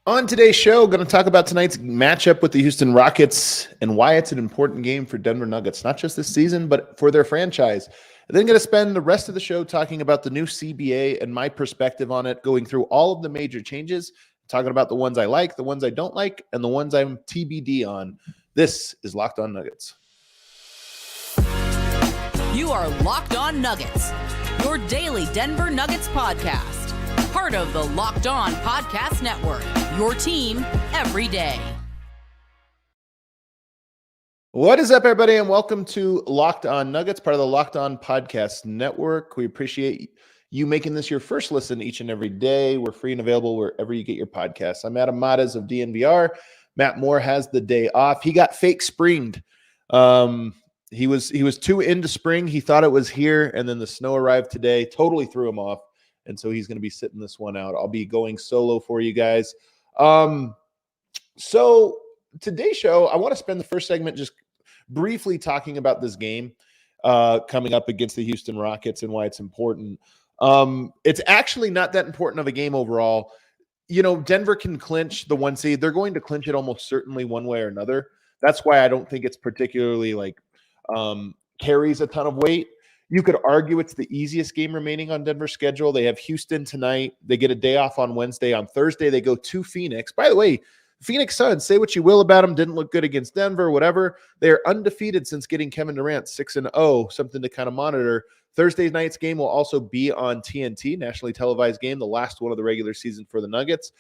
On today's show, going to talk about tonight's matchup with the Houston Rockets and why it's an important game for Denver Nuggets, not just this season, but for their franchise. And then going to spend the rest of the show talking about the new CBA and my perspective on it, going through all of the major changes, talking about the ones I like, the ones I don't like, and the ones I'm TBD on. This is Locked On Nuggets. You are Locked On Nuggets, your daily Denver Nuggets podcast. Part of the Locked On Podcast Network, your team every day. What is up, everybody, and welcome to Locked On Nuggets, part of the Locked On Podcast Network. We appreciate you making this your first listen each and every day. We're free and available wherever you get your podcasts. I'm Adam Matas of DNVR. Matt Moore has the day off. He got fake springed. He was too into spring. He thought it was here, and then the snow arrived today, totally threw him off. And so he's going to be sitting this one out. I'll be going solo for you guys. So today's show, I want to spend the first segment just briefly talking about this game coming up against the Houston Rockets and why it's important. It's actually not that important of a game overall. You know, Denver can clinch the 1 seed. They're going to clinch it almost certainly one way or another. That's why I don't think it's particularly carries a ton of weight. You could argue it's the easiest game remaining on Denver's schedule. They have Houston tonight. They get a day off on Wednesday. On Thursday, they go to Phoenix. By the way, Phoenix Suns, say what you will about them, didn't look good against Denver, whatever. They are undefeated since getting Kevin Durant 6-0, something to kind of monitor. Thursday night's game will also be on TNT, nationally televised game, the last one of the regular season for the Nuggets.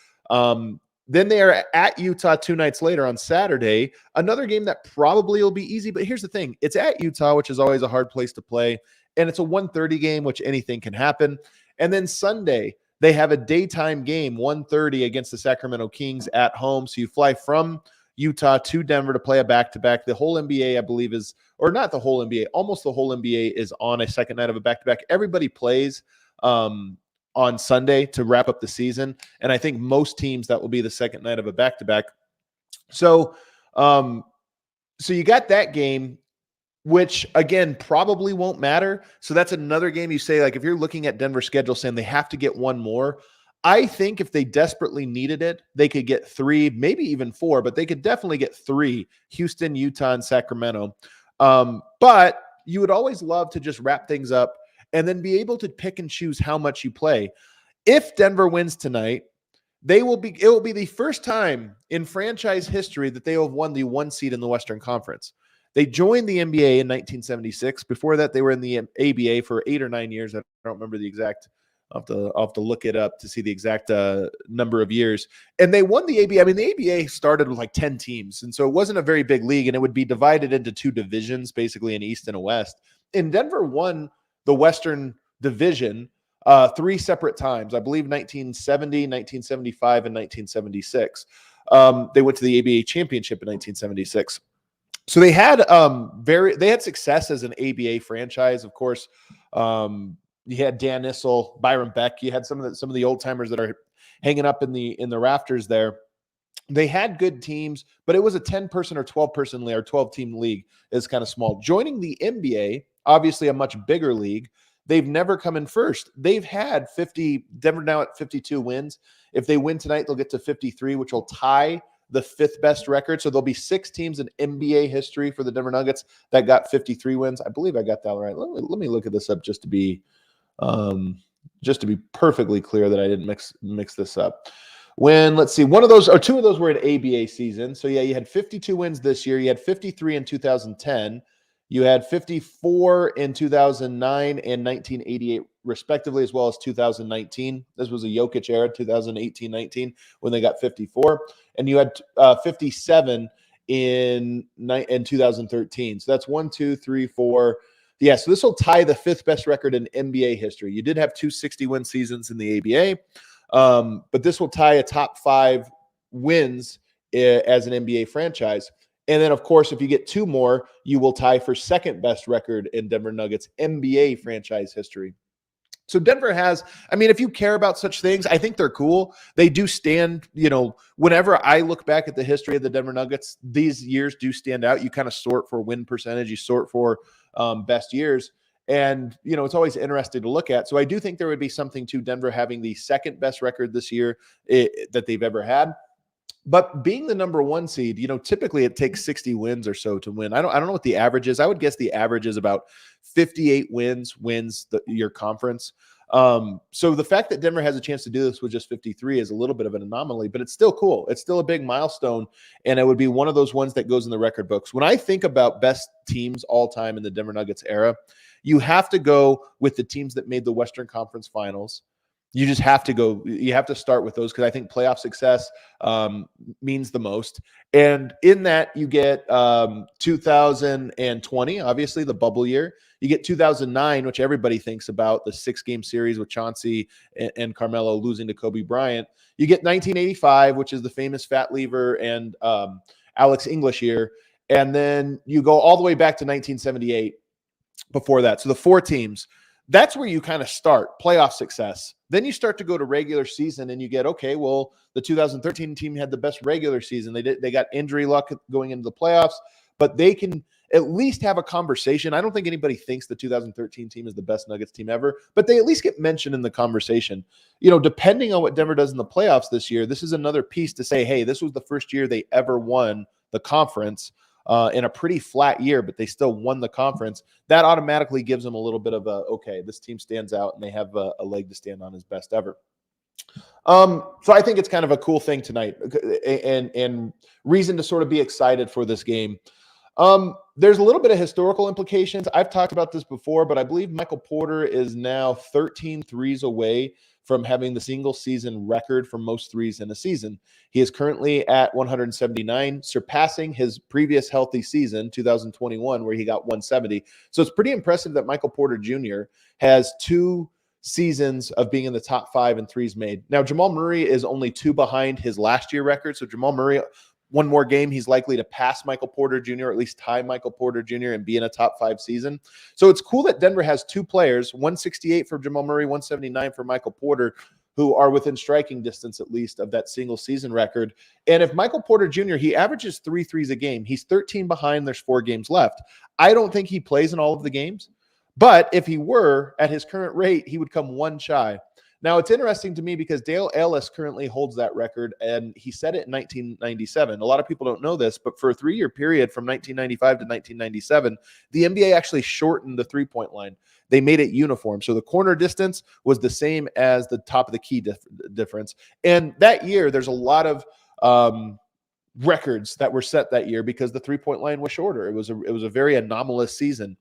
Then they are at Utah 2 nights later on Saturday, another game that probably will be easy. But here's the thing. It's at Utah, which is always a hard place to play. And it's a 1:30 game, which anything can happen. And then Sunday, they have a daytime game, 1:30 against the Sacramento Kings at home. So you fly from Utah to Denver to play a back-to-back. The whole NBA, I believe, is – or not the whole NBA, almost the whole NBA is on a second night of a back-to-back. Everybody plays on Sunday to wrap up the season. And I think most teams that will be the second night of a back-to-back. So you got that game, which again, probably won't matter. So that's another game you say, like, if you're looking at Denver's schedule saying they have to get one more, I think if they desperately needed it, they could get 3, maybe even 4, but they could definitely get 3, Houston, Utah, and Sacramento. But you would always love to just wrap things up and then be able to pick and choose how much you play. If Denver wins tonight, it will be the first time in franchise history that they have won the 1 seed in the Western Conference. They joined the NBA in 1976. Before that, they were in the ABA for 8 or 9 years. I don't remember the exact. I'll have to look it up to see the exact number of years. And they won the ABA. I mean, the ABA started with like 10 teams, and so it wasn't a very big league, and it would be divided into 2 divisions, basically an East and a West. And Denver won the Western Division 3 separate times. I believe 1970, 1975, and 1976. They went to the ABA championship in 1976. So they had success as an ABA franchise. Of course, you had Dan Issel, Byron Beck. You had some of the old timers that are hanging up in the rafters there. They had good teams, but it was a 10-person or 12-person league or 12-team league. Is kind of small. Joining the NBA, obviously a much bigger league. They've never come in first. They've had 50. Denver now at 52 wins. If they win tonight, they'll get to 53, which will tie the 5th best record. So there'll be 6 teams in NBA history for the Denver Nuggets that got 53 wins. I believe I got that right. Let me look at this up just to be perfectly clear that I didn't mix this up. Let's see, 2 of those were an ABA season. So yeah, you had 52 wins this year. You had 53 in 2010. You had 54 in 2009 and 1988, respectively, as well as 2019. This was a Jokic era, 2018-19, when they got 54. And you had 57 in 2013. So that's 1, 2, 3, 4. Yeah, so this will tie the 5th best record in NBA history. You did have 2 60-win seasons in the ABA, but this will tie a top 5 wins as an NBA franchise. And then, of course, if you get 2 more, you will tie for 2nd best record in Denver Nuggets NBA franchise history. So Denver has, I mean, if you care about such things, I think they're cool. They do stand, whenever I look back at the history of the Denver Nuggets, these years do stand out. You kind of sort for win percentage, you sort for best years. And, it's always interesting to look at. So I do think there would be something to Denver having the 2nd best record this year that they've ever had. But being the number 1 seed, typically it takes 60 wins or so to win. I don't know what the average is. I would guess the average is about 58 wins your conference. So the fact that Denver has a chance to do this with just 53 is a little bit of an anomaly, but it's still cool. It's still a big milestone, and it would be one of those ones that goes in the record books. When I think about best teams all time in the Denver Nuggets era, you have to go with the teams that made the Western Conference Finals. You just have to go. You have to start with those because I think playoff success means the most. And in that, you get 2020, obviously the bubble year. You get 2009, which everybody thinks about, the 6-game series with Chauncey and Carmelo losing to Kobe Bryant. You get 1985, which is the famous Fat Lever and Alex English year. And then you go all the way back to 1978 before that. So the 4 teams. That's where you kind of start playoff success. Then you start to go to regular season and you get, okay, well, the 2013 team had the best regular season. They got injury luck going into the playoffs, but they can at least have a conversation. I don't think anybody thinks the 2013 team is the best Nuggets team ever, but they at least get mentioned in the conversation. Depending on what Denver does in the playoffs this year, this is another piece to say, hey, this was the first year they ever won the conference. In a pretty flat year, but they still won the conference. That automatically gives them a little bit of okay, this team stands out and they have a leg to stand on as best ever. So I think it's kind of a cool thing tonight and reason to sort of be excited for this game. There's a little bit of historical implications. I've talked about this before, but I believe Michael Porter is now 13 threes away from having the single season record for most threes in a season. He is currently at 179, surpassing his previous healthy season, 2021, where he got 170. So it's pretty impressive that Michael Porter Jr. has 2 seasons of being in the top 5 in threes made. Now, Jamal Murray is only 2 behind his last year record. So Jamal Murray, one more game, he's likely to pass Michael Porter Jr., or at least tie Michael Porter Jr. and be in a top 5 season. So it's cool that Denver has 2 players, 168 for Jamal Murray, 179 for Michael Porter, who are within striking distance at least of that single season record. And if Michael Porter Jr., he averages 3 threes a game. He's 13 behind. There's 4 games left. I don't think he plays in all of the games, but if he were at his current rate, he would come 1 shy. Now, it's interesting to me because Dale Ellis currently holds that record, and he set it in 1997. A lot of people don't know this, but for a 3-year period from 1995 to 1997, the NBA actually shortened the three-point line. They made it uniform. So the corner distance was the same as the top of the key difference. And that year, there's a lot of records that were set that year because the three-point line was shorter. It was a very anomalous season.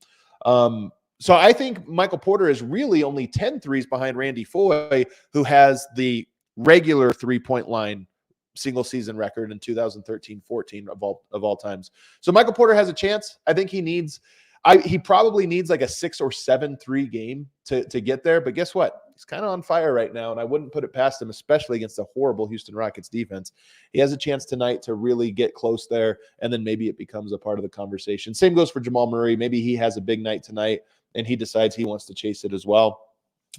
So I think Michael Porter is really only 10 threes behind Randy Foye, who has the regular three-point line single season record in 2013-14 of all times. So Michael Porter has a chance. I think he probably needs like a 6 or 7 3 game to get there. But guess what? He's kind of on fire right now, and I wouldn't put it past him, especially against a horrible Houston Rockets defense. He has a chance tonight to really get close there, and then maybe it becomes a part of the conversation. Same goes for Jamal Murray. Maybe he has a big night tonight, and he decides he wants to chase it as well.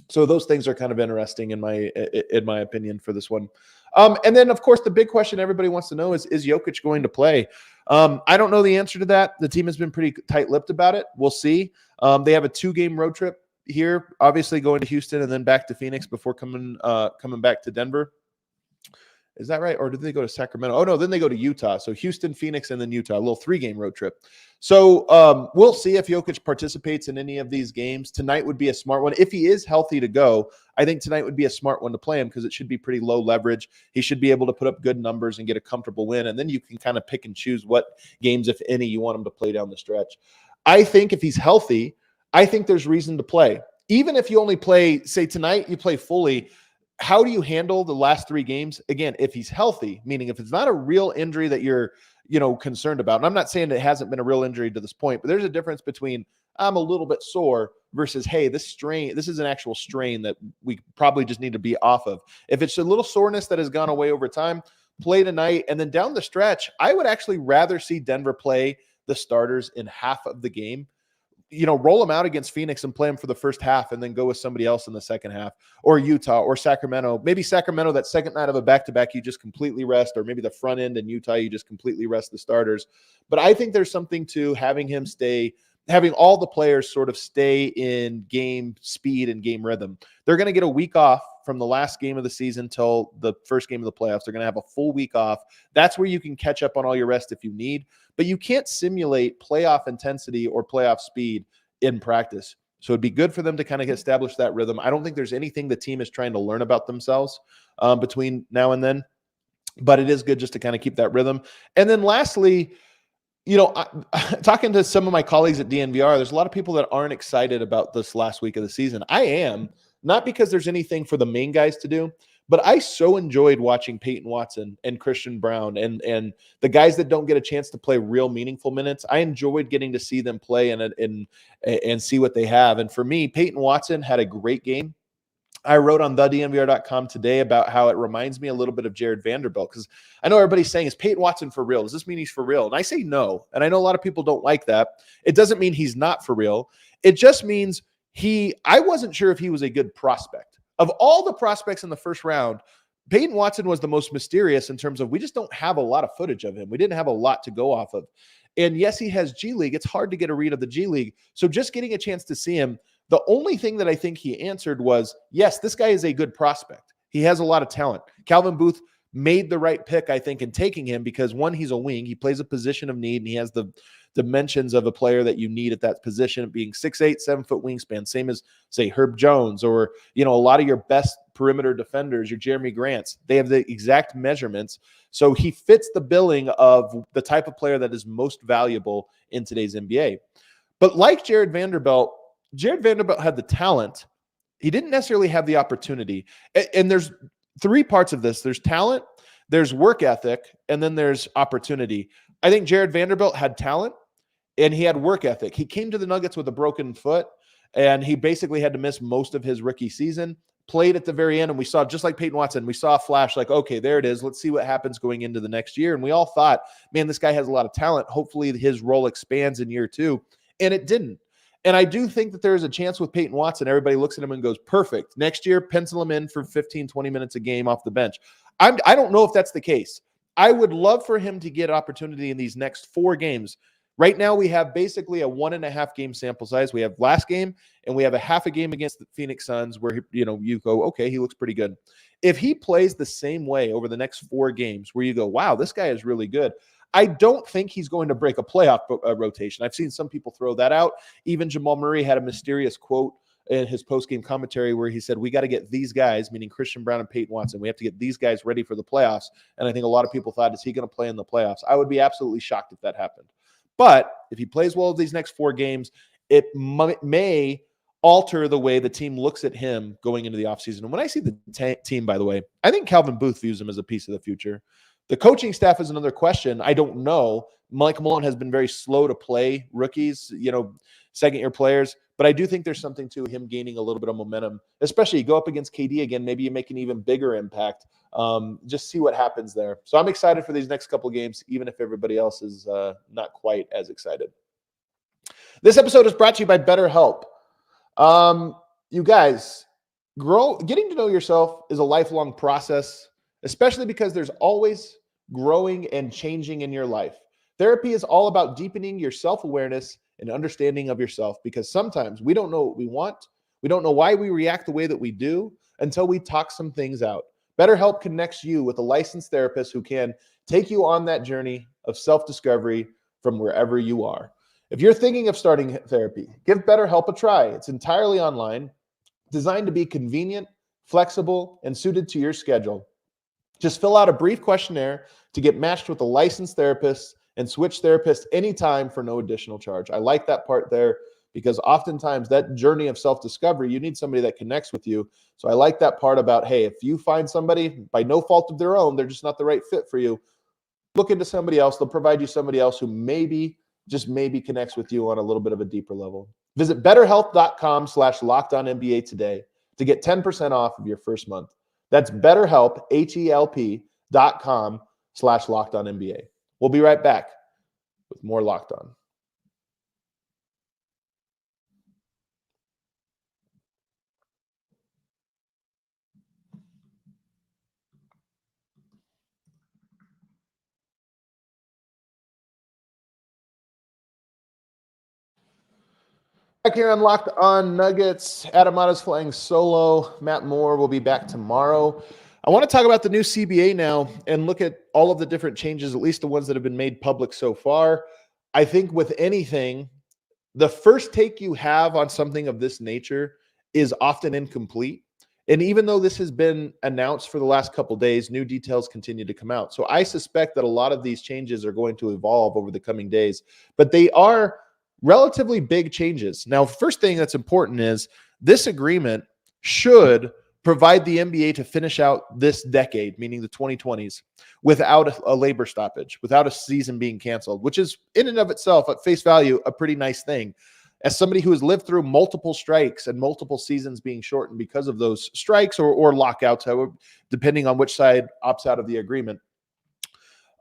So those things are kind of interesting in my opinion for this one. And then, of course, the big question everybody wants to know is Jokic going to play? I don't know the answer to that. The team has been pretty tight-lipped about it. We'll see. They have a 2-game road trip here, obviously going to Houston and then back to Phoenix before coming back to Denver. Is that right? Or did they go to Sacramento? Oh, no, then they go to Utah. So Houston, Phoenix, and then Utah, a little 3-game road trip. So we'll see if Jokic participates in any of these games. Tonight would be a smart one. If he is healthy to go, I think tonight would be a smart one to play him because it should be pretty low leverage. He should be able to put up good numbers and get a comfortable win. And then you can kind of pick and choose what games, if any, you want him to play down the stretch. I think if he's healthy, I think there's reason to play. Even if you only play, say tonight, you play fully, how do you handle the last 3 games? Again, if he's healthy, meaning if it's not a real injury that you're, concerned about. And I'm not saying it hasn't been a real injury to this point, but there's a difference between I'm a little bit sore versus, hey, this is an actual strain that we probably just need to be off of. If it's a little soreness that has gone away over time, play tonight. And then down the stretch, I would actually rather see Denver play the starters in half of the game. Roll them out against Phoenix and play them for the first half and then go with somebody else in the second half, or Utah or Sacramento. Maybe Sacramento, that second night of a back-to-back, you just completely rest, or maybe the front end in Utah, you just completely rest the starters. But I think there's something to having him stay having all the players sort of stay in game speed and game rhythm. They're going to get a week off from the last game of the season till the first game of the playoffs. They're going to have a full week off. That's where you can catch up on all your rest if you need, but you can't simulate playoff intensity or playoff speed in practice. So it'd be good for them to kind of establish that rhythm. I don't think there's anything the team is trying to learn about themselves between now and then, but it is good just to kind of keep that rhythm. And then lastly, talking to some of my colleagues at DNVR, there's a lot of people that aren't excited about this last week of the season. I am, not because there's anything for the main guys to do, but I so enjoyed watching Peyton Watson and Christian Brown and the guys that don't get a chance to play real meaningful minutes. I enjoyed getting to see them play and see what they have. And for me, Peyton Watson had a great game. I wrote on thednvr.com today about how it reminds me a little bit of Jared Vanderbilt, because I know everybody's saying, is Peyton Watson for real? Does this mean he's for real? And I say no. And I know a lot of people don't like that. It doesn't mean he's not for real. It just means I wasn't sure if he was a good prospect. Of all the prospects in the first round, Peyton Watson was the most mysterious in terms of we just don't have a lot of footage of him. We didn't have a lot to go off of. And yes, he has G League. It's hard to get a read of the G League. So just getting a chance to see him, the only thing that I think he answered was, yes, this guy is a good prospect. He has a lot of talent. Calvin Booth made the right pick, I think, in taking him because, one, he's a wing. He plays a position of need, and he has the dimensions of a player that you need at that position, being 6'8", 7-foot wingspan, same as, say, Herb Jones or, a lot of your best perimeter defenders, your Jeremy Grants. They have the exact measurements. So he fits the billing of the type of player that is most valuable in today's NBA. But like Jared Vanderbilt had the talent. He didn't necessarily have the opportunity. And there's three parts of this. There's talent, there's work ethic, and then there's opportunity. I think Jared Vanderbilt had talent and he had work ethic. He came to the Nuggets with a broken foot, and he basically had to miss most of his rookie season, played at the very end, and we saw, just like Peyton Watson, we saw a flash like, okay, there it is. Let's see what happens going into the next year. And we all thought, man, this guy has a lot of talent. Hopefully his role expands in year two. And it didn't. And I do think that there is a chance with Peyton Watson. Everybody looks at him and goes, perfect. Next year, pencil him in for 15, 20 minutes a game off the bench. I don't know if that's the case. I would love for him to get opportunity in these next 4 games. Right now, we have basically a 1.5 game sample size. We have last game, and we have a half a game against the Phoenix Suns where, you go, okay, he looks pretty good. If he plays the same way over the next 4 games where you go, wow, this guy is really good, I don't think he's going to break a playoff rotation. I've seen some people throw that out. Even Jamal Murray had a mysterious quote in his post-game commentary where he said, we got to get these guys, meaning Christian Brown and Peyton Watson, we have to get these guys ready for the playoffs. And I think a lot of people thought, is he going to play in the playoffs? I would be absolutely shocked if that happened. But if he plays well these next 4 games, it may alter the way the team looks at him going into the offseason. And when I see the team, by the way, I think Calvin Booth views him as a piece of the future. The coaching staff is another question. I don't know. Mike Malone has been very slow to play rookies, second-year players. But I do think there's something to him gaining a little bit of momentum, especially you go up against KD again. Maybe you make an even bigger impact. Just see what happens there. So I'm excited for these next couple games, even if everybody else is not quite as excited. This episode is brought to you by BetterHelp. You guys, getting to know yourself is a lifelong process, especially because there's always growing and changing in your life. Therapy is all about deepening your self-awareness and understanding of yourself, because sometimes we don't know what we want. We don't know why we react the way that we do until we talk some things out. BetterHelp connects you with a licensed therapist who can take you on that journey of self-discovery from wherever you are. If you're thinking of starting therapy, give BetterHelp a try. It's entirely online, designed to be convenient, flexible, and suited to your schedule. Just fill out a brief questionnaire to get matched with a licensed therapist and switch therapists anytime for no additional charge. I like that part there, because oftentimes that journey of self-discovery, you need somebody that connects with you. So I like that part about, hey, if you find somebody by no fault of their own, they're just not the right fit for you, look into somebody else. They'll provide you somebody else who maybe, just maybe, connects with you on a little bit of a deeper level. Visit betterhelp.com/LockedOnNBA today to get 10% off of your first month. That's BetterHelp, HELP.com/LockedOnNBA. We'll be right back with more Locked On. Back here on Locked On Nuggets, Adam Otta's flying solo. Matt Moore will be back tomorrow. I want to talk about the new CBA now and look at all of the different changes, at least the ones that have been made public so far. I think with anything, the first take you have on something of this nature is often incomplete. And even though this has been announced for the last couple of days, new details continue to come out. So I suspect that a lot of these changes are going to evolve over the coming days, but they are relatively big changes. Now, first thing that's important is this agreement should provide the NBA to finish out this decade, meaning the 2020s, without a labor stoppage, without a season being canceled, which is in and of itself, at face value, a pretty nice thing. As somebody who has lived through multiple strikes and multiple seasons being shortened because of those strikes or lockouts, however, depending on which side opts out of the agreement,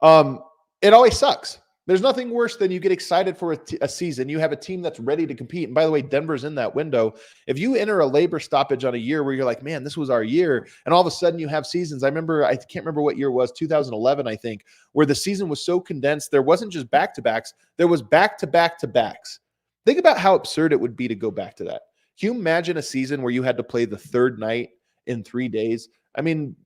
it always sucks. There's nothing worse than you get excited for a season. You have a team that's ready to compete. And by the way, Denver's in that window. If you enter a labor stoppage on a year where you're like, man, this was our year, and all of a sudden you have seasons. I can't remember what year it was, 2011, I think, where the season was so condensed. There wasn't just back-to-backs. There was back-to-back-to-backs. Think about how absurd it would be to go back to that. Can you imagine a season where you had to play the third night in 3 days? I mean,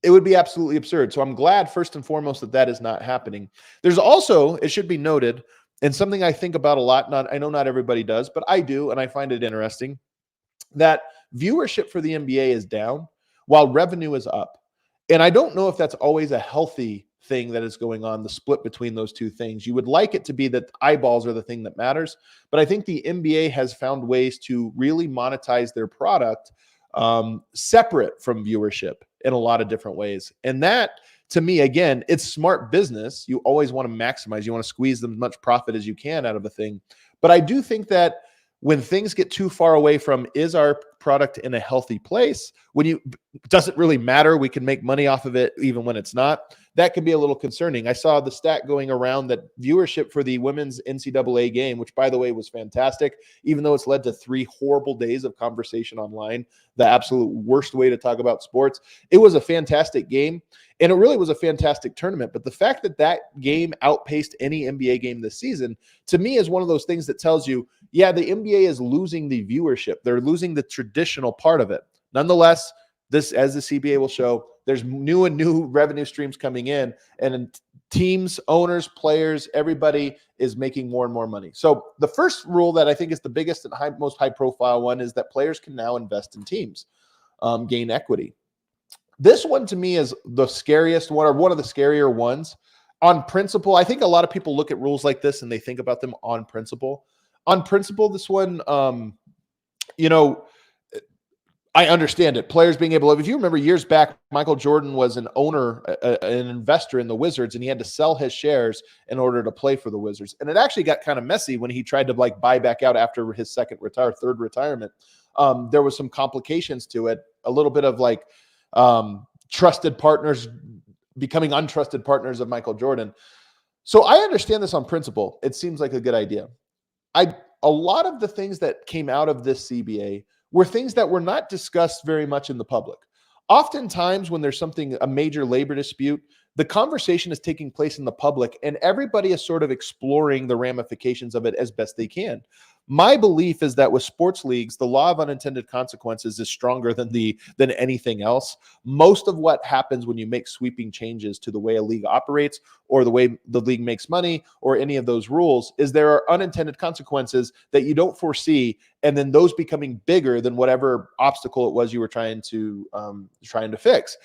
it would be absolutely absurd. So I'm glad, first and foremost, that is not happening. There's also, it should be noted, and something I think about a lot, I know not everybody does, but I do, and I find it interesting, that viewership for the NBA is down while revenue is up. And I don't know if that's always a healthy thing that is going on, the split between those two things. You would like it to be that eyeballs are the thing that matters, but I think the NBA has found ways to really monetize their product separate from viewership in a lot of different ways. And that, to me, again, it's smart business. You always want to maximize. You want to squeeze as much profit as you can out of a thing. But I do think that when things get too far away from, is our product in a healthy place, it doesn't really matter, we can make money off of it even when it's not, that can be a little concerning. I saw the stat going around that viewership for the women's NCAA game, which by the way was fantastic, even though it's led to 3 horrible days of conversation online, the absolute worst way to talk about sports. It was a fantastic game, and it really was a fantastic tournament. But the fact that that game outpaced any NBA game this season, to me, is one of those things that tells you, yeah, the NBA is losing the viewership. They're losing the traditional part of it. Nonetheless, this, as the CBA will show, there's new and new revenue streams coming in, and teams, owners, players, everybody is making more and more money. So the first rule that I think is the biggest and most high-profile one is that players can now invest in teams, gain equity. This one to me is the scariest one, or one of the scarier ones. On principle, I think a lot of people look at rules like this and they think about them on principle. On principle, this one, I understand it. Players being able to, if you remember years back, Michael Jordan was an owner, an investor in the Wizards, and he had to sell his shares in order to play for the Wizards. And it actually got kind of messy when he tried to buy back out after his third retirement. There was some complications to it, a little bit of trusted partners becoming untrusted partners of Michael Jordan. So I understand this on principle. It seems like a good idea. A lot of the things that came out of this CBA were things that were not discussed very much in the public. Oftentimes when there's a major labor dispute, the conversation is taking place in the public and everybody is sort of exploring the ramifications of it as best they can. My belief is that with sports leagues, the law of unintended consequences is stronger than anything else. Most of what happens when you make sweeping changes to the way a league operates or the way the league makes money or any of those rules is there are unintended consequences that you don't foresee, and then those becoming bigger than whatever obstacle it was you were trying to fix.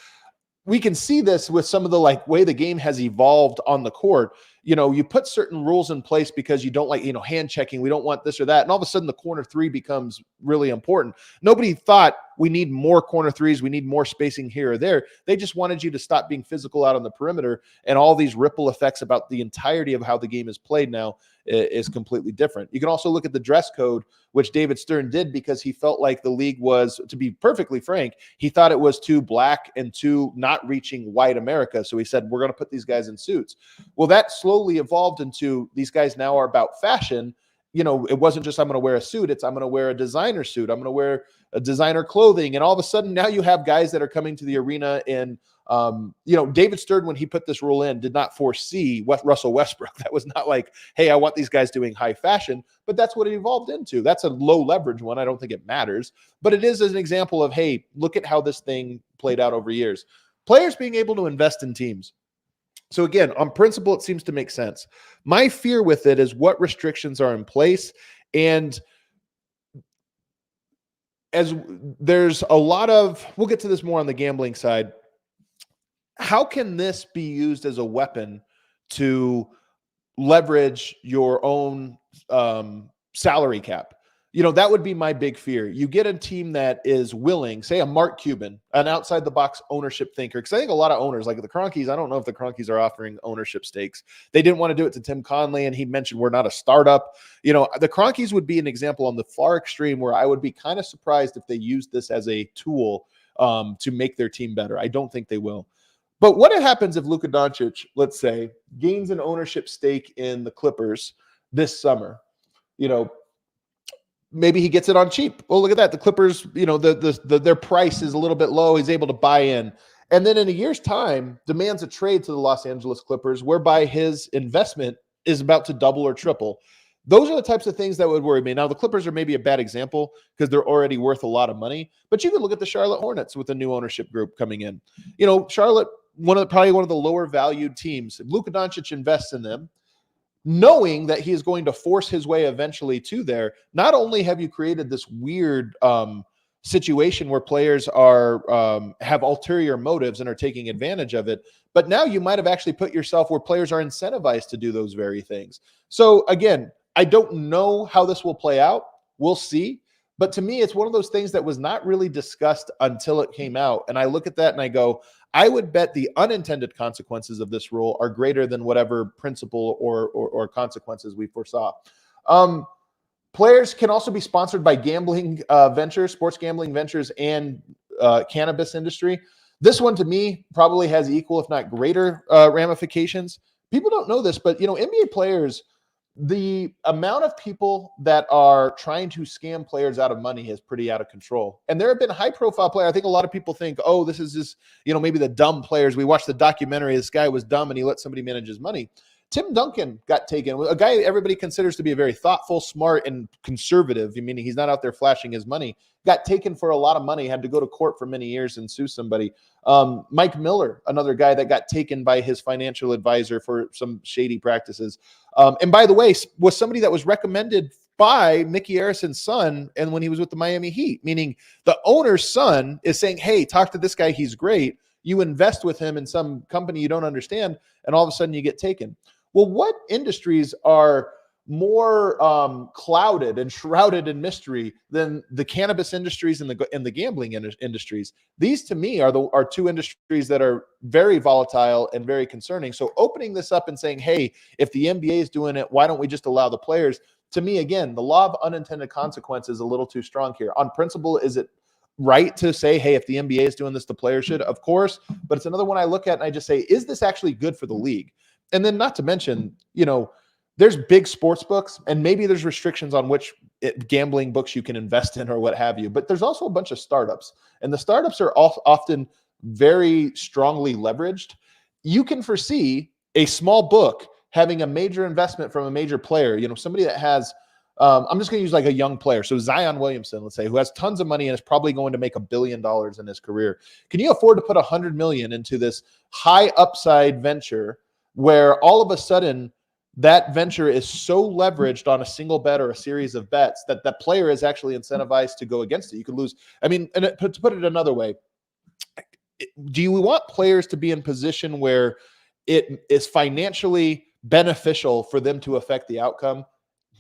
We can see this with some of the way the game has evolved on the court. You put certain rules in place because you don't like, hand checking. We don't want this or that. And all of a sudden the corner 3 becomes really important. Nobody thought we need more corner 3s. We need more spacing here or there. They just wanted you to stop being physical out on the perimeter, and all these ripple effects about the entirety of how the game is played now is completely different. You can also look at the dress code, which David Stern did because he felt like the league was, to be perfectly frank, he thought it was too black and too not reaching white America. So he said, we're going to put these guys in suits. Well, that slowly evolved into these guys now are about fashion, it wasn't just I'm going to wear a suit. It's I'm going to wear a designer suit. I'm going to wear a designer clothing. And all of a sudden now you have guys that are coming to the arena in, David Stern, when he put this rule in, did not foresee Russell Westbrook. That was not like, hey, I want these guys doing high fashion, but that's what it evolved into. That's a low leverage one. I don't think it matters, but it is an example of, hey, look at how this thing played out over years. Players being able to invest in teams. So again, on principle, it seems to make sense. My fear with it is what restrictions are in place. And as there's a lot of, we'll get to this more on the gambling side. How can this be used as a weapon to leverage your own salary cap? That would be my big fear. You get a team that is willing, say a Mark Cuban, an outside the box ownership thinker. Because I think a lot of owners, like the Kroenkes, I don't know if the Kroenkes are offering ownership stakes. They didn't want to do it to Tim Conley, and he mentioned we're not a startup. The Kroenkes would be an example on the far extreme where I would be kind of surprised if they used this as a tool to make their team better. I don't think they will. But what happens if Luka Doncic, let's say, gains an ownership stake in the Clippers this summer? Maybe he gets it on cheap. Oh, look at that. The Clippers, their price is a little bit low. He's able to buy in. And then in a year's time, demands a trade to the Los Angeles Clippers, whereby his investment is about to double or triple. Those are the types of things that would worry me. Now, the Clippers are maybe a bad example because they're already worth a lot of money. But you could look at the Charlotte Hornets with a new ownership group coming in. Charlotte, probably one of the lower valued teams. If Luka Doncic invests in them, knowing that he is going to force his way eventually to there, not only have you created this weird situation where players are have ulterior motives and are taking advantage of it, but now you might have actually put yourself where players are incentivized to do those very things. So again, I don't know how this will play out. We'll see. But to me, it's one of those things that was not really discussed until it came out. And I look at that and I go, I would bet the unintended consequences of this rule are greater than whatever principle or consequences we foresaw. Players can also be sponsored by gambling ventures, sports gambling ventures, and cannabis industry. This one, to me, probably has equal, if not greater, ramifications. People don't know this, but NBA players, the amount of people that are trying to scam players out of money is pretty out of control. And there have been high-profile players. I think a lot of people think, oh, this is just, maybe the dumb players. We watched the documentary. This guy was dumb and he let somebody manage his money. Tim Duncan got taken, a guy everybody considers to be a very thoughtful, smart, and conservative, meaning he's not out there flashing his money, got taken for a lot of money, had to go to court for many years and sue somebody. Mike Miller, another guy that got taken by his financial advisor for some shady practices. And by the way, was somebody that was recommended by Mickey Harrison's son, and when he was with the Miami Heat, meaning the owner's son is saying, hey, talk to this guy, he's great. You invest with him in some company you don't understand, and all of a sudden you get taken. Well, what industries are more clouded and shrouded in mystery than the cannabis industries and the gambling industries? These, to me, are two industries that are very volatile and very concerning. So opening this up and saying, hey, if the NBA is doing it, why don't we just allow the players? To me, again, the law of unintended consequences is a little too strong here. On principle, is it right to say, hey, if the NBA is doing this, the players should? Of course. But it's another one I look at and I just say, is this actually good for the league? And then not to mention, there's big sports books and maybe there's restrictions on which gambling books you can invest in or what have you. But there's also a bunch of startups, and the startups are often very strongly leveraged. You can foresee a small book having a major investment from a major player, somebody that has, I'm just going to use like a young player. So Zion Williamson, let's say, who has tons of money and is probably going to make $1 billion in his career. Can you afford to put $100 million into this high upside venture where all of a sudden that venture is so leveraged on a single bet or a series of bets that that player is actually incentivized to go against it? You could lose. I mean, and to put it another way, do you want players to be in position where it is financially beneficial for them to affect the outcome?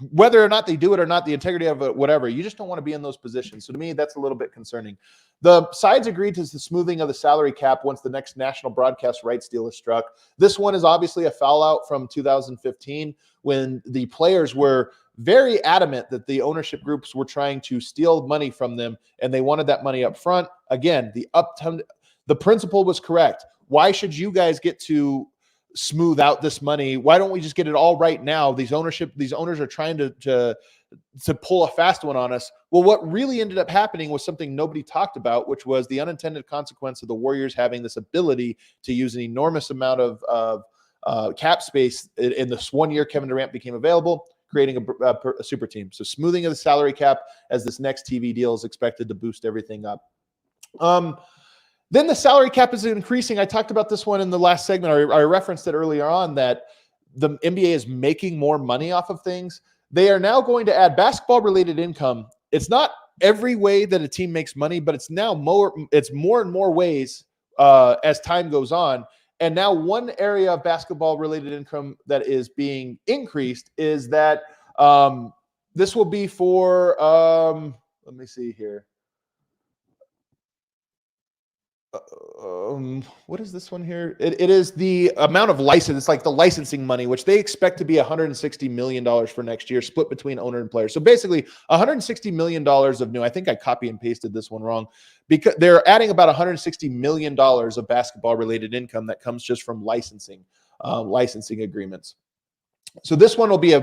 Whether or not they do it or not, the integrity of it, whatever, you just don't want to be in those positions. So to me, that's a little bit concerning. The sides agreed to the smoothing of the salary cap once the next national broadcast rights deal is struck. This one is obviously a fallout from 2015 when the players were very adamant that the ownership groups were trying to steal money from them and they wanted that money up front. Again, the principle was correct. Why should you guys get to smooth out this money. Why don't we just get it all right now? These owners are trying to pull a fast one on us. Well, what really ended up happening was something nobody talked about, which was the unintended consequence of the Warriors having this ability to use an enormous amount of cap space in this 1 year Kevin Durant became available, creating a super team. So smoothing of the salary cap as this next TV deal is expected to boost everything up. Then the salary cap is increasing. I talked about this one in the last segment. I referenced it earlier on that the NBA is making more money off of things. They are now going to add basketball-related income. It's not every way that a team makes money, but it's now more and more ways as time goes on. And now one area of basketball-related income that is being increased is that this will be for let me see here. What is this one here? It is the amount of license. It's like the licensing money, which they expect to be $160 million for next year, split between owner and player. So basically $160 million of new. I think I copy and pasted this one wrong because they're adding about $160 million of basketball related income that comes just from licensing agreements. So this one will be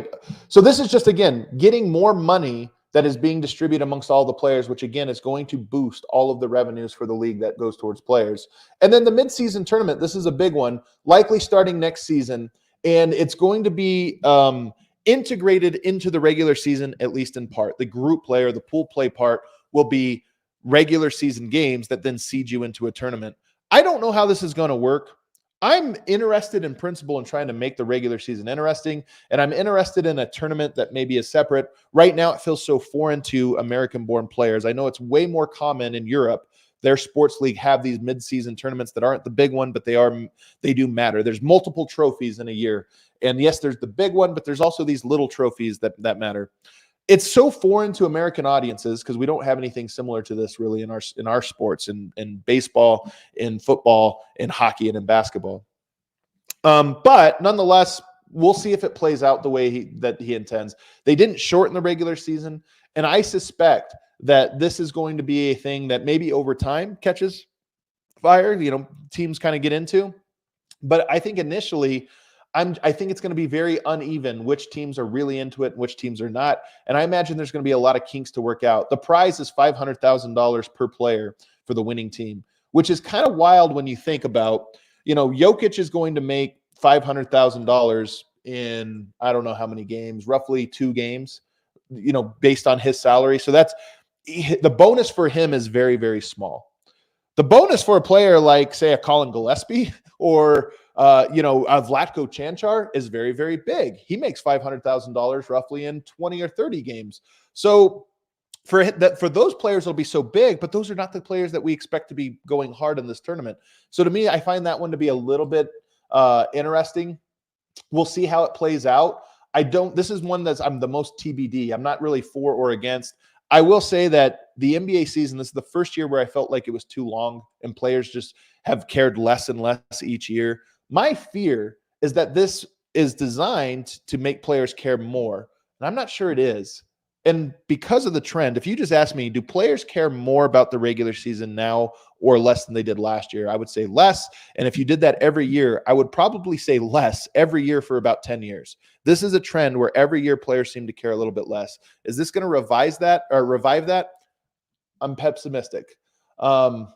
so this is just, again, getting more money that is being distributed amongst all the players, which again is going to boost all of the revenues for the league that goes towards players. And then the midseason tournament, this is a big one, likely starting next season. And it's going to be integrated into the regular season, at least in part. The group play or the pool play part will be regular season games that then seed you into a tournament. I don't know how this is going to work. I'm interested in principle in trying to make the regular season interesting, and I'm interested in a tournament that maybe is separate. Right now, it feels so foreign to American-born players. I know it's way more common in Europe. Their sports league have these mid-season tournaments that aren't the big one, but they do matter. There's multiple trophies in a year, and yes, there's the big one, but there's also these little trophies that matter. It's so foreign to American audiences because we don't have anything similar to this really in our sports, in baseball, in football, in hockey, and in basketball. But nonetheless, we'll see if it plays out the way he intends. They didn't shorten the regular season, and I suspect that this is going to be a thing that maybe over time catches fire. Teams kind of get into, but I think initially, I think it's going to be very uneven which teams are really into it and which teams are not. And I imagine there's going to be a lot of kinks to work out. The prize is $500,000 per player for the winning team, which is kind of wild when you think about, Jokic is going to make $500,000 in, I don't know how many games, roughly 2 games, based on his salary. So the bonus for him is very, very small. The bonus for a player like, say, a Colin Gillespie or a Vlatko Cancar is very, very big. He makes $500,000 roughly in 20 or 30 games. So for those players, it'll be so big, but those are not the players that we expect to be going hard in this tournament. So to me, I find that one to be a little bit interesting. We'll see how it plays out. This is one I'm the most TBD. I'm not really for or against. I will say that the NBA season, this is the first year where I felt like it was too long and players just have cared less and less each year. My fear is that this is designed to make players care more. And I'm not sure it is. And because of the trend, if you just ask me, do players care more about the regular season now or less than they did last year? I would say less. And if you did that every year, I would probably say less every year for about 10 years. This is a trend where every year players seem to care a little bit less. Is this going to revive that? I'm pessimistic. I'm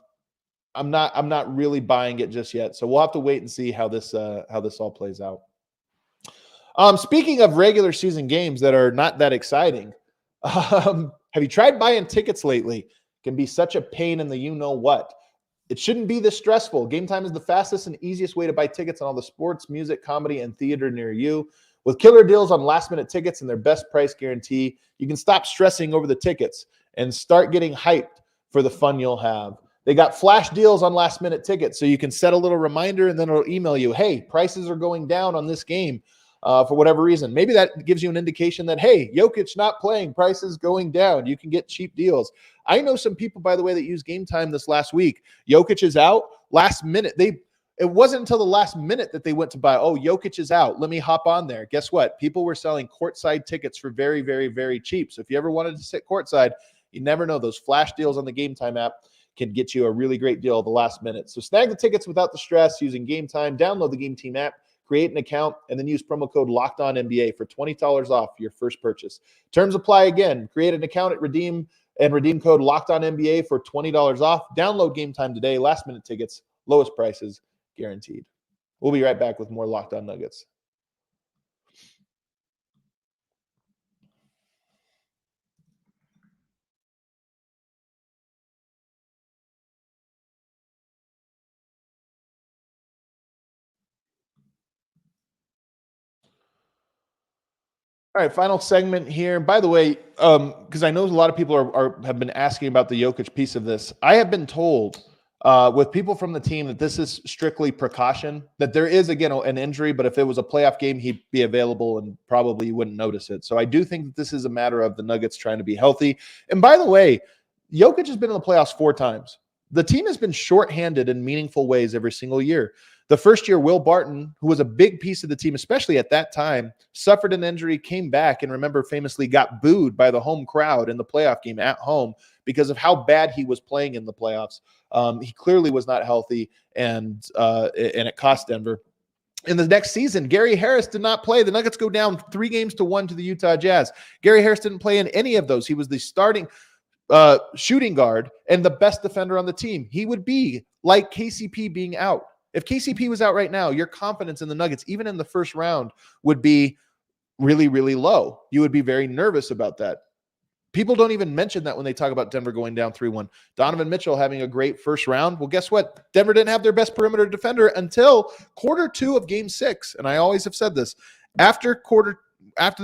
not really buying it just yet. So we'll have to wait and see how this all plays out. Speaking of regular season games that are not that exciting, have you tried buying tickets lately? It can be such a pain in the you-know-what. It shouldn't be this stressful. Game Time is the fastest and easiest way to buy tickets on all the sports, music, comedy, and theater near you. With killer deals on last-minute tickets and their best price guarantee, you can stop stressing over the tickets and start getting hyped for the fun you'll have. They got flash deals on last-minute tickets, so you can set a little reminder and then it'll email you, hey, prices are going down on this game. For whatever reason. Maybe that gives you an indication that, hey, Jokic not playing, prices going down. You can get cheap deals. I know some people, by the way, that used Game Time this last week. Jokic is out. Last minute. It wasn't until the last minute that they went to buy, Jokic is out. Let me hop on there. Guess what? People were selling courtside tickets for very, very, very cheap. So if you ever wanted to sit courtside, you never know. Those flash deals on the Game Time app can get you a really great deal at the last minute. So snag the tickets without the stress using Game Time. Download the Game Team app. Create an account and then use promo code LOCKEDONNBA for $20 off your first purchase. Terms apply again. Create an account at redeem code LOCKEDONNBA for $20 off. Download Game Time today. Last minute tickets, lowest prices guaranteed. We'll be right back with more Locked On Nuggets. All right, final segment here. By the way, because I know a lot of people have been asking about the Jokic piece of this. I have been told with people from the team that this is strictly precaution, that there is, again, an injury, but if it was a playoff game, he'd be available and probably you wouldn't notice it. So I do think that this is a matter of the Nuggets trying to be healthy. And by the way, Jokic has been in the playoffs 4 times. The team has been shorthanded in meaningful ways every single year. The first year, Will Barton, who was a big piece of the team, especially at that time, suffered an injury, came back, and remember famously got booed by the home crowd in the playoff game at home because of how bad he was playing in the playoffs. He clearly was not healthy, and it cost Denver. In the next season, Gary Harris did not play. The Nuggets go down 3-1 to the Utah Jazz. Gary Harris didn't play in any of those. He was the starting shooting guard and the best defender on the team. He would be like KCP being out. If KCP was out right now, your confidence in the Nuggets, even in the first round, would be really, really low. You would be very nervous about that. People don't even mention that when they talk about Denver going down 3-1. Donovan Mitchell having a great first round. Well, guess what? Denver didn't have their best perimeter defender until quarter 2 of game 6. And I always have said this. After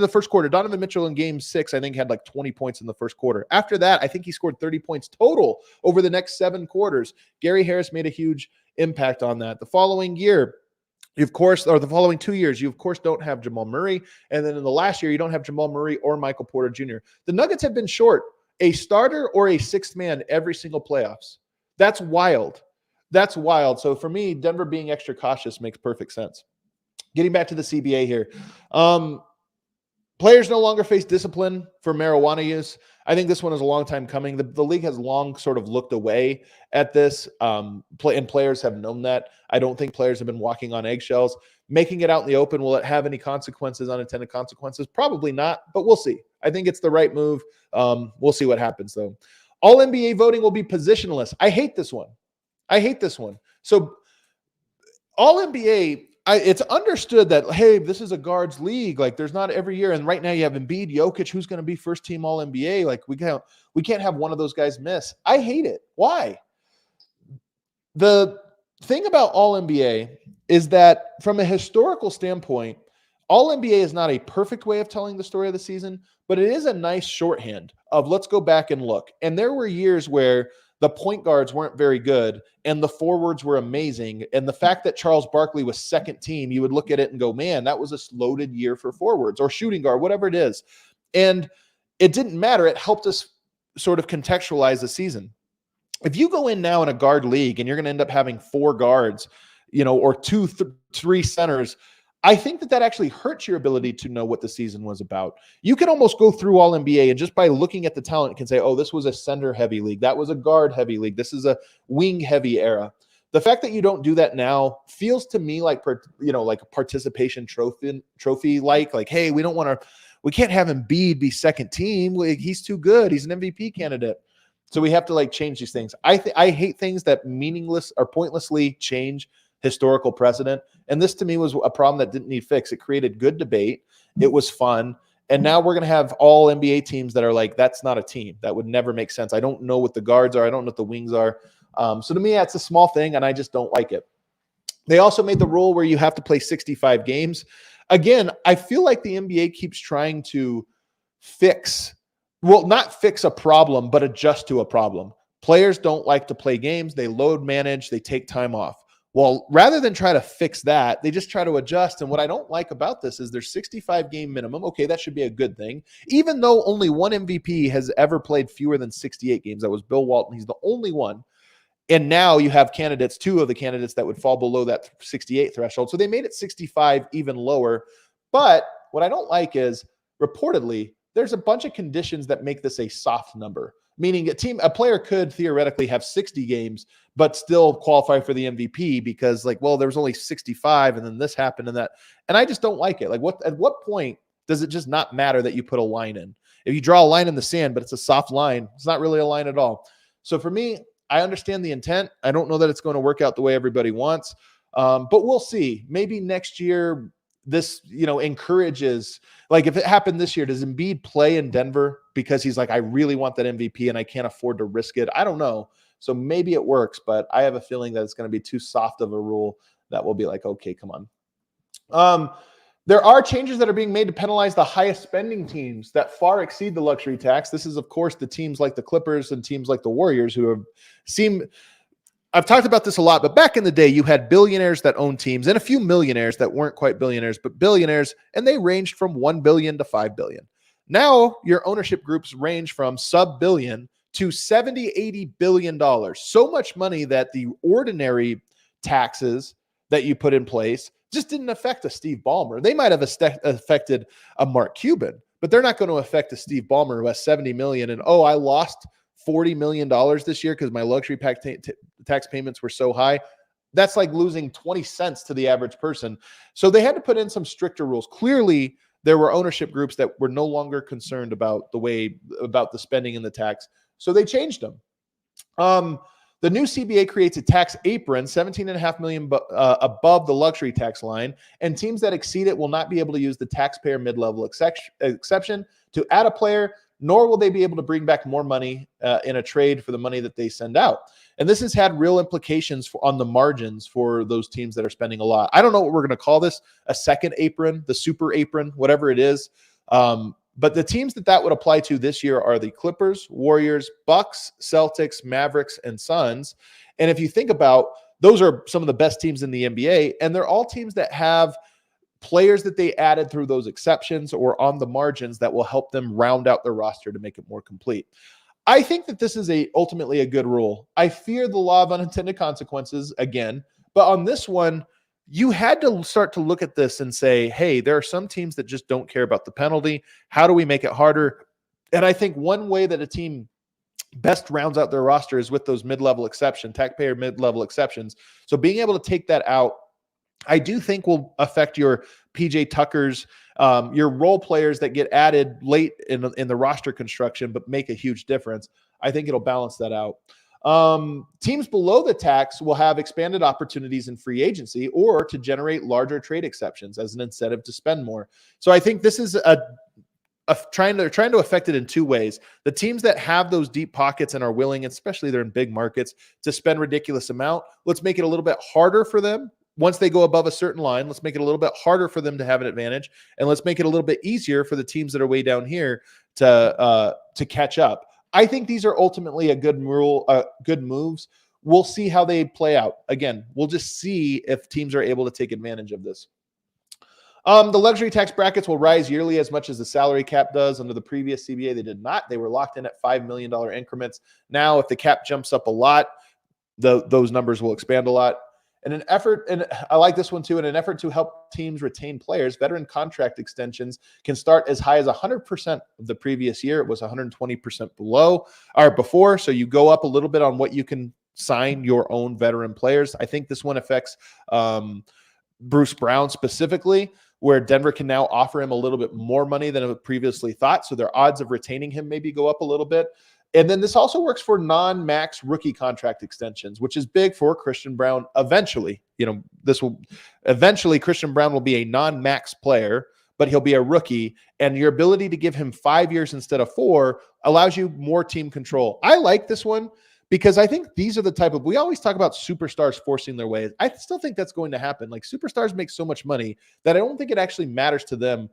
the first quarter, Donovan Mitchell in game 6, I think, had like 20 points in the first quarter. After that, I think he scored 30 points total over the next 7 quarters. Gary Harris made a huge impact on that. The following year, the following 2 years, you of course don't have Jamal Murray. And then in the last year, you don't have Jamal Murray or Michael Porter Jr. The Nuggets have been short a starter or a 6th man every single playoffs. That's wild. That's wild. So for me, Denver being extra cautious makes perfect sense. Getting back to the CBA here. Players no longer face discipline for marijuana use. I think this one is a long time coming. The league has long sort of looked away at this, and players have known that. I don't think players have been walking on eggshells. Making it out in the open, will it have any consequences, unintended consequences? Probably not, but we'll see. I think it's the right move. We'll see what happens, though. All NBA voting will be positionless. I hate this one. So all NBA, it's understood that, hey, this is a guards league. Like, there's not every year. And right now you have Embiid, Jokic, who's going to be first team all NBA. Like, we can't have one of those guys miss. I hate it. Why? The thing about all NBA is that from a historical standpoint, all NBA is not a perfect way of telling the story of the season, but it is a nice shorthand of let's go back and look. And there were years where the point guards weren't very good and the forwards were amazing. And the fact that Charles Barkley was second team, you would look at it and go, man, that was a loaded year for forwards or shooting guard, whatever it is. And it didn't matter. It helped us sort of contextualize the season. If you go in now in a guard league and you're going to end up having 4 guards, or 3 centers, I think that actually hurts your ability to know what the season was about. You can almost go through all NBA and just by looking at the talent can say, oh, this was a center heavy league. That was a guard heavy league. This is a wing heavy era. The fact that you don't do that now feels to me like, like a participation trophy, like, hey, we can't have Embiid be second team. He's too good. He's an MVP candidate. So we have to change these things. I hate things that meaningless or pointlessly change historical precedent. And this to me was a problem that didn't need fix. It created good debate. It was fun. And now we're going to have all NBA teams that are like, that's not a team. That would never make sense. I don't know what the guards are. I don't know what the wings are. So to me, that's a small thing, and I just don't like it. They also made the rule where you have to play 65 games. Again, I feel like the NBA keeps trying to not fix a problem, but adjust to a problem. Players don't like to play games. They load manage. They take time off. Well, rather than try to fix that, they just try to adjust. And what I don't like about this is there's 65 game minimum. Okay, that should be a good thing. Even though only one MVP has ever played fewer than 68 games. That was Bill Walton. He's the only one. And now you have 2 of the candidates that would fall below that 68 threshold. So they made it 65 even lower. But what I don't like is reportedly there's a bunch of conditions that make this a soft number. meaning a player could theoretically have 60 games, but still qualify for the MVP because like, well, there was only 65 and then this happened and that. And I just don't like it. Like at what point does it just not matter that you put a line in? If you draw a line in the sand, but it's a soft line, it's not really a line at all. So for me, I understand the intent. I don't know that it's going to work out the way everybody wants, but we'll see. Maybe next year, this, encourages, like if it happened this year, does Embiid play in Denver because he's like, I really want that MVP and I can't afford to risk it? I don't know. So maybe it works, but I have a feeling that it's going to be too soft of a rule that will be like, okay, come on. There are changes that are being made to penalize the highest spending teams that far exceed the luxury tax. This is, of course, the teams like the Clippers and teams like the Warriors who have I've talked about this a lot, but back in the day, you had billionaires that owned teams and a few millionaires that weren't quite billionaires, but billionaires, and they ranged from 1 billion to 5 billion. Now your ownership groups range from sub-billion to 70, 80 billion dollars. So much money that the ordinary taxes that you put in place just didn't affect a Steve Ballmer. They might have affected a Mark Cuban, but they're not going to affect a Steve Ballmer who has 70 million and, I lost $40 million this year because my luxury tax payments were so high. That's like losing 20 cents to the average person. So they had to put in some stricter rules. Clearly, there were ownership groups that were no longer concerned about the spending and the tax. So they changed them. The new CBA creates a tax apron, $17.5 million above the luxury tax line, and teams that exceed it will not be able to use the taxpayer mid-level exception to add a player, nor will they be able to bring back more money in a trade for the money that they send out. And this has had real implications on the margins for those teams that are spending a lot. I don't know what we're going to call this, a second apron, the super apron, whatever it is. But the teams that would apply to this year are the Clippers, Warriors, Bucks, Celtics, Mavericks, and Suns. And if you think about, those are some of the best teams in the NBA, and they're all teams that have players that they added through those exceptions or on the margins that will help them round out their roster to make it more complete. I think that this is ultimately a good rule. I fear the law of unintended consequences again, but on this one, you had to start to look at this and say, hey, there are some teams that just don't care about the penalty. How do we make it harder? And I think one way that a team best rounds out their roster is with those taxpayer mid-level exceptions. So being able to take that out, I do think will affect your PJ Tuckers, your role players that get added late in the roster construction, but make a huge difference. I think it'll balance that out. Teams below the tax will have expanded opportunities in free agency or to generate larger trade exceptions as an incentive to spend more. So I think this is trying to affect it in two ways. The teams that have those deep pockets and are willing, especially they're in big markets, to spend ridiculous amount, let's make it a little bit harder for them. Once they go above a certain line, let's make it a little bit harder for them to have an advantage, and let's make it a little bit easier for the teams that are way down here to catch up. I think these are ultimately a good moves. We'll see how they play out. Again, we'll just see if teams are able to take advantage of this. The luxury tax brackets will rise yearly as much as the salary cap does. Under the previous CBA, they did not. They were locked in at $5 million increments. Now, if the cap jumps up a lot, those numbers will expand a lot. And I like this one too, in an effort to help teams retain players, veteran contract extensions can start as high as 100% of the previous year. It was 120% before. So you go up a little bit on what you can sign your own veteran players. I think this one affects Bruce Brown specifically, where Denver can now offer him a little bit more money than it previously thought. So their odds of retaining him maybe go up a little bit. And then this also works for non-max rookie contract extensions, which is big for Christian Braun. Eventually, Christian Braun will be a non-max player, but he'll be a rookie. And your ability to give him 5 years instead of 4 allows you more team control. I like this one because I think these are the type of, we always talk about superstars forcing their way. I still think that's going to happen. Like superstars make so much money that I don't think it actually matters to them.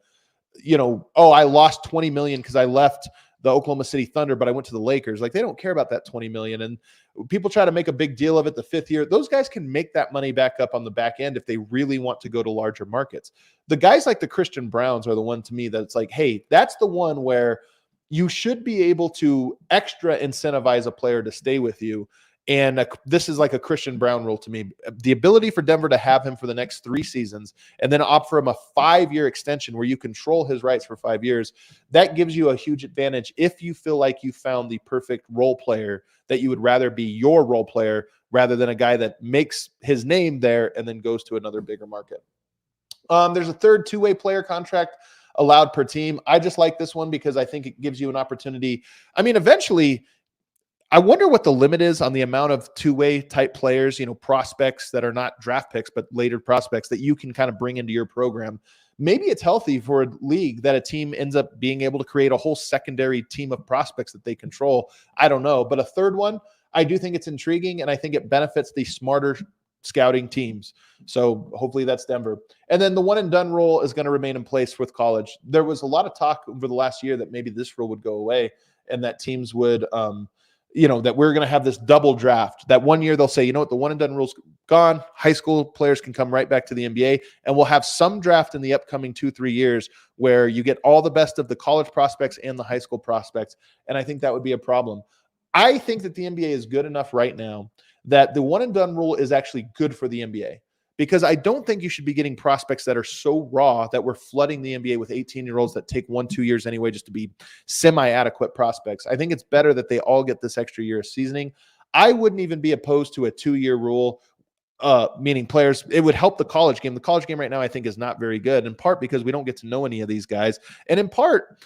I lost 20 million because I left the Oklahoma City Thunder, but I went to the Lakers. Like they don't care about that 20 million. And people try to make a big deal of it the 5th year. Those guys can make that money back up on the back end if they really want to go to larger markets. The guys like the Christian Browns are the one to me that's like, hey, that's the one where you should be able to extra incentivize a player to stay with you. And this is like a Christian Brown rule to me. The ability for Denver to have him for the next 3 seasons and then offer him a 5-year extension where you control his rights for 5 years, that gives you a huge advantage if you feel like you found the perfect role player that you would rather be your role player rather than a guy that makes his name there and then goes to another bigger market. There's a third 2-way player contract allowed per team. I just like this one because I think it gives you an opportunity. I mean, eventually, I wonder what the limit is on the amount of 2-way type players, prospects that are not draft picks, but later prospects that you can kind of bring into your program. Maybe it's healthy for a league that a team ends up being able to create a whole secondary team of prospects that they control. I don't know. But a third one, I do think it's intriguing, and I think it benefits the smarter scouting teams. So hopefully that's Denver. And then the one and done rule is going to remain in place with college. There was a lot of talk over the last year that maybe this rule would go away and that teams would, that we're going to have this double draft. That one year they'll say, the one and done rule's gone. High school players can come right back to the NBA, and we'll have some draft in the upcoming 2-3 years where you get all the best of the college prospects and the high school prospects. And I think that would be a problem. I think that the NBA is good enough right now that the one and done rule is actually good for the NBA, because I don't think you should be getting prospects that are so raw that we're flooding the NBA with 18-year-olds that take 1-2 years anyway just to be semi-adequate prospects. I think it's better that they all get this extra year of seasoning. I wouldn't even be opposed to a 2-year rule, meaning players. It would help the college game. The college game right now I think is not very good, in part because we don't get to know any of these guys, and in part,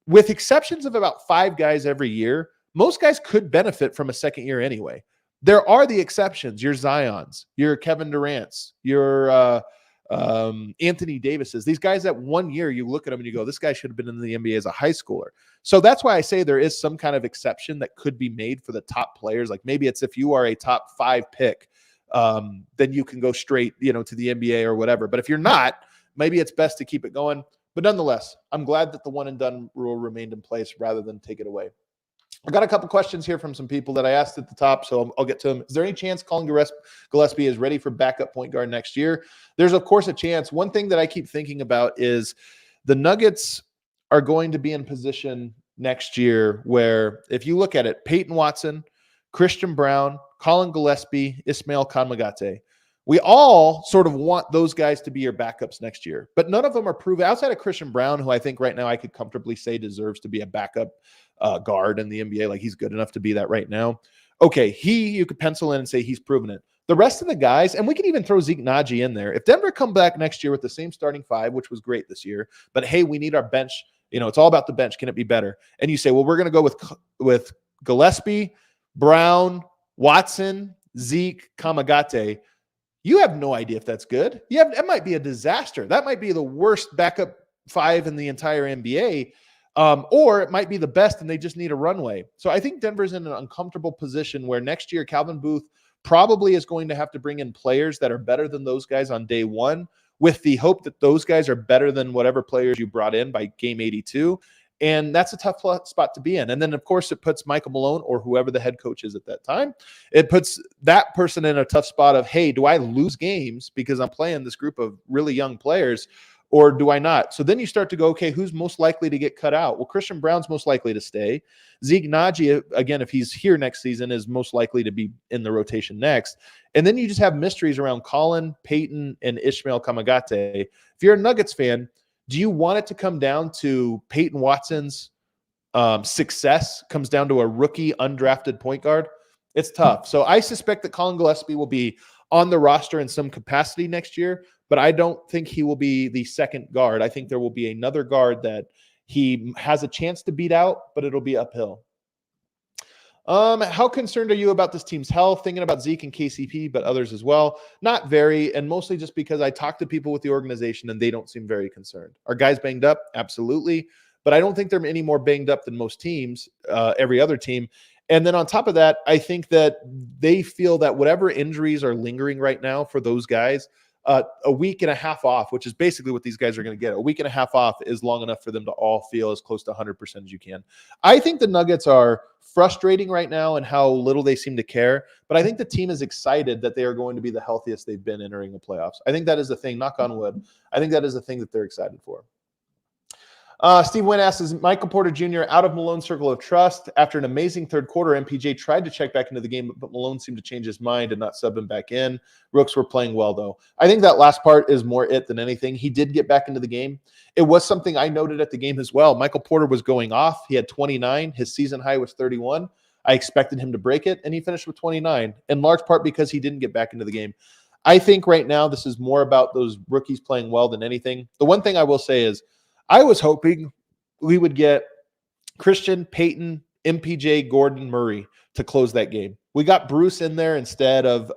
with exceptions of about 5 guys every year, most guys could benefit from a second year anyway. There are the exceptions. Your Zions, your Kevin Durant's, your Anthony Davis's. These guys that 1 year you look at them and you go, this guy should have been in the NBA as a high schooler. So that's why I say there is some kind of exception that could be made for the top players. Like maybe it's if you are a top 5 pick, then you can go straight, to the NBA or whatever. But if you're not, maybe it's best to keep it going. But nonetheless, I'm glad that the one and done rule remained in place rather than take it away. I got a couple questions here from some people that I asked at the top, so I'll get to them. Is there any chance Colin Gillespie is ready for backup point guard next year? There's, of course, a chance. One thing that I keep thinking about is the Nuggets are going to be in position next year where, if you look at it, Peyton Watson, Christian Brown, Colin Gillespie, Ismail Kanmagate, we all sort of want those guys to be your backups next year, but none of them are proven. Outside of Christian Brown, who I think right now I could comfortably say deserves to be a backup guard in the NBA. Like he's good enough to be that right now. Okay, you could pencil in and say he's proven it. The rest of the guys, and we can even throw Zeke Naji in there. If Denver come back next year with the same starting 5, which was great this year, but hey, we need our bench. It's all about the bench. Can it be better? And you say, well, we're going to go with Gillespie, Brown, Watson, Zeke, Kamagate. You have no idea if that's good. It might be a disaster. That might be the worst backup 5 in the entire NBA. Or it might be the best and they just need a runway. So I think Denver's in an uncomfortable position where next year Calvin Booth probably is going to have to bring in players that are better than those guys on day 1, with the hope that those guys are better than whatever players you brought in by game 82. And that's a tough spot to be in. And then, of course, it puts Michael Malone or whoever the head coach is at that time. It puts that person in a tough spot of, hey, do I lose games because I'm playing this group of really young players, or do I not? So then you start to go, okay, who's most likely to get cut out? Well, Christian Brown's most likely to stay. Zeke Naji, again, if he's here next season, is most likely to be in the rotation next. And then you just have mysteries around Colin, Peyton, and Ismail Kamagate. If you're a Nuggets fan, do you want it to come down to Peyton Watson's success comes down to a rookie undrafted point guard? It's tough. So I suspect that Colin Gillespie will be on the roster in some capacity next year, but I don't think he will be the second guard. I think there will be another guard that he has a chance to beat out, but it'll be uphill. How concerned are you about this team's health? Thinking about Zeke and KCP, but others as well. Not very, and mostly just because I talk to people with the organization and they don't seem very concerned. Are guys banged up? Absolutely. But I don't think they're any more banged up than most teams, every other team. And then on top of that, I think that they feel that whatever injuries are lingering right now for those guys, a week and a half off, which is basically what these guys are going to get. A week and a half off is long enough for them to all feel as close to 100% as you can. I think the Nuggets are frustrating right now and how little they seem to care, but I think the team is excited that they are going to be the healthiest they've been entering the playoffs. I think that is the thing, knock on wood. I think that is the thing that they're excited for. Steve Wynn asks, is Michael Porter Jr. out of Malone's circle of trust? After an amazing third quarter, MPJ tried to check back into the game, but Malone seemed to change his mind and not sub him back in. Rooks were playing well, though. I think that last part is more it than anything. He did get back into the game. It was something I noted at the game as well. Michael Porter was going off. He had 29. His season high was 31. I expected him to break it, and he finished with 29, in large part because he didn't get back into the game. I think right now this is more about those rookies playing well than anything. The one thing I will say is I was hoping we would get Christian, Peyton, MPJ, Gordon, Murray to close that game. We got Bruce in there instead of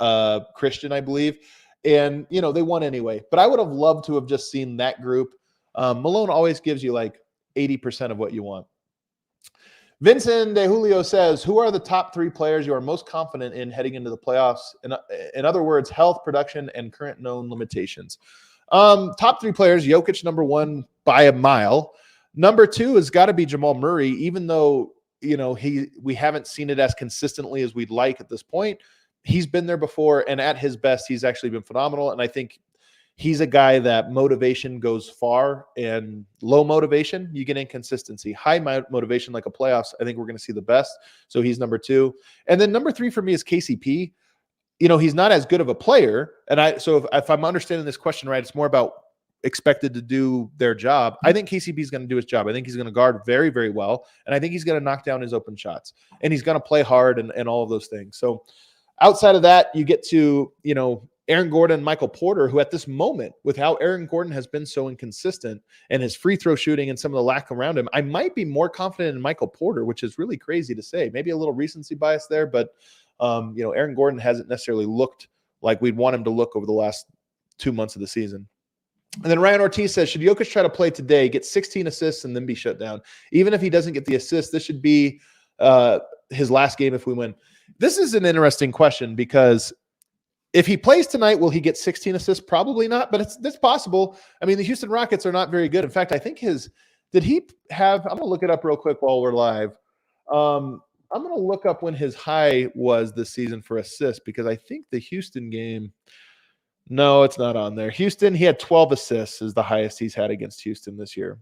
Christian, I believe. And, they won anyway. But I would have loved to have just seen that group. Malone always gives you like 80% of what you want. Vincent De Julio says, who are the top 3 players you are most confident in heading into the playoffs? In other words, health, production, and current known limitations. Top 3 players, Jokic, number 1 by a mile. Number 2 has got to be Jamal Murray, even though, we haven't seen it as consistently as we'd like at this point. He's been there before, and at his best, he's actually been phenomenal. And I think he's a guy that motivation goes far, and low motivation, you get inconsistency. High motivation, like a playoffs, I think we're going to see the best. So he's number 2. And then number 3 for me is KCP. He's not as good of a player. And so if I'm understanding this question right, it's more about expected to do their job. I think KCP is going to do his job. I think he's going to guard very, very well. And I think he's going to knock down his open shots. And he's going to play hard and all of those things. So outside of that, you get to, Aaron Gordon and Michael Porter, who at this moment, with how Aaron Gordon has been so inconsistent and his free throw shooting and some of the lack around him, I might be more confident in Michael Porter, which is really crazy to say. Maybe a little recency bias there, but Aaron Gordon hasn't necessarily looked like we'd want him to look over the last 2 months of the season. And then Ryan Ortiz says, should Jokic try to play today, get 16 assists, and then be shut down? Even if he doesn't get the assist, this should be his last game if we win. This is an interesting question because if he plays tonight, will he get 16 assists? Probably not, but it's possible. I mean, the Houston Rockets are not very good. In fact, I think I'm going to look it up real quick while we're live. I'm going to look up when his high was this season for assists because I think the Houston game, no, it's not on there. Houston, he had 12 assists is the highest he's had against Houston this year.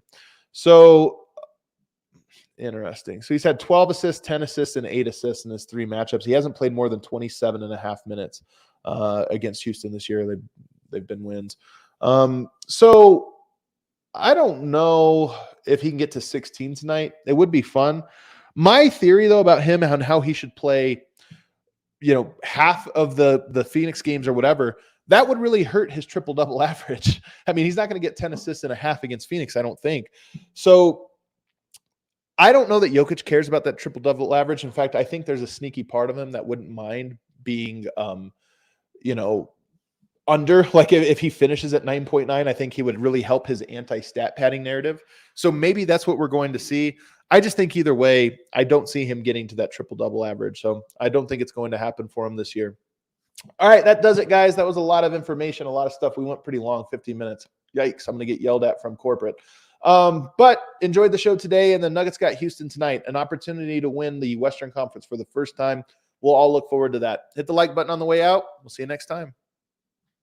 So interesting. So he's had 12 assists, 10 assists, and 8 assists in his 3 matchups. He hasn't played more than 27 and a half minutes against Houston this year. They've been wins. So I don't know if he can get to 16 tonight. It would be fun. My theory, though, about him and how he should play, half of the Phoenix games or whatever, that would really hurt his triple-double average. I mean, he's not going to get 10 assists and a half against Phoenix, I don't think. So I don't know that Jokic cares about that triple-double average. In fact, I think there's a sneaky part of him that wouldn't mind being, under. Like if he finishes at 9.9, I think he would really help his anti-stat padding narrative. So maybe that's what we're going to see. I just think either way, I don't see him getting to that triple-double average. So I don't think it's going to happen for him this year. All right, that does it, guys. That was a lot of information, a lot of stuff. We went pretty long, 15 minutes. Yikes, I'm going to get yelled at from corporate. But enjoyed the show today, and the Nuggets got Houston tonight, an opportunity to win the Western Conference for the first time. We'll all look forward to that. Hit the like button on the way out. We'll see you next time.